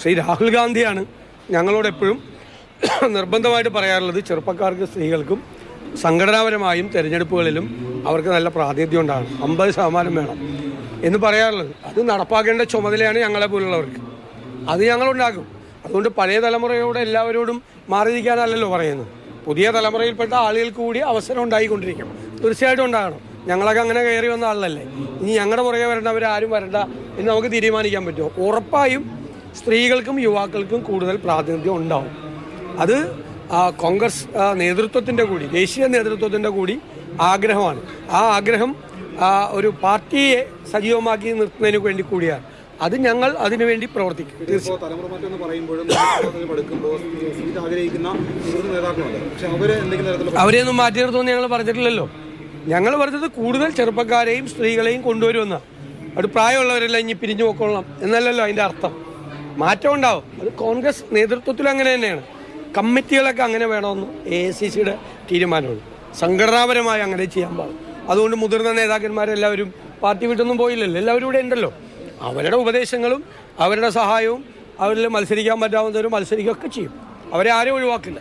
ശ്രീ രാഹുൽ ഗാന്ധിയാണ് ഞങ്ങളോട് എപ്പോഴും നിർബന്ധമായിട്ട് പറയാറുള്ളത് ചെറുപ്പക്കാർക്ക് സ്ത്രീകൾക്കും സംഘടനാപരമായും തിരഞ്ഞെടുപ്പുകളിലും അവർക്ക് നല്ല പ്രാതിനിധ്യം ഉണ്ടാകണം, 50% വേണം എന്ന് പറയാറുള്ളത്. അത് നടപ്പാക്കേണ്ട ചുമതലയാണ് ഞങ്ങളെ പോലുള്ളവർക്ക്. അത് ഞങ്ങളുണ്ടാക്കും. അതുകൊണ്ട് പഴയ തലമുറയോട് എല്ലാവരോടും മാറിയിരിക്കാനല്ലല്ലോ പറയുന്നത്. പുതിയ തലമുറയിൽപ്പെട്ട ആളുകൾക്ക് കൂടി അവസരം ഉണ്ടായിക്കൊണ്ടിരിക്കും. തീർച്ചയായിട്ടും ഉണ്ടാകണം. ഞങ്ങളൊക്കെ അങ്ങനെ കയറി വന്ന ആളല്ലേ. ഇനി ഞങ്ങളുടെ പുറകെ വരേണ്ടവരാരും വരണ്ട എന്ന് നമുക്ക് തീരുമാനിക്കാൻ പറ്റുമോ? ഉറപ്പായും സ്ത്രീകൾക്കും യുവാക്കൾക്കും കൂടുതൽ പ്രാതിനിധ്യം ഉണ്ടാവും. അത് കോൺഗ്രസ് നേതൃത്വത്തിൻ്റെ കൂടി, ദേശീയ നേതൃത്വത്തിൻ്റെ കൂടി ആഗ്രഹമാണ്. ആ ആഗ്രഹം ഒരു പാർട്ടിയെ സജീവമാക്കി നിർത്തുന്നതിന് വേണ്ടി കൂടിയാണ്. അത് ഞങ്ങൾ അതിനുവേണ്ടി പ്രവർത്തിക്കും. അവരെയൊന്നും മാറ്റി നിർത്തുമെന്ന് ഞങ്ങൾ പറഞ്ഞിട്ടില്ലല്ലോ. ഞങ്ങൾ പറഞ്ഞത് കൂടുതൽ ചെറുപ്പക്കാരെയും സ്ത്രീകളെയും കൊണ്ടുവരുമെന്നാണ്. അത് പ്രായമുള്ളവരെല്ലാം ഇനി പിരിഞ്ഞു പോയിക്കൊള്ളണം എന്നല്ലല്ലോ അതിൻ്റെ അർത്ഥം. മാറ്റം ഉണ്ടാവും. അത് കോൺഗ്രസ് നേതൃത്വത്തിൽ അങ്ങനെ തന്നെയാണ്. കമ്മിറ്റികളൊക്കെ അങ്ങനെ വേണമെന്ന് AICCയുടെ തീരുമാനമാണ്. സംഘടനാപരമായി അങ്ങനെ ചെയ്യാൻ പാടും. അതുകൊണ്ട് മുതിർന്ന നേതാക്കന്മാരെല്ലാവരും പാർട്ടി വിട്ടൊന്നും പോയില്ലല്ലോ, എല്ലാവരും ഇവിടെ ഉണ്ടല്ലോ. അവരുടെ ഉപദേശങ്ങളും അവരുടെ സഹായവും അവരിൽ മത്സരിക്കാൻ പറ്റാവുന്നവരും മത്സരിക്കുകയൊക്കെ ചെയ്യും. അവരെ ആരും ഒഴിവാക്കില്ല.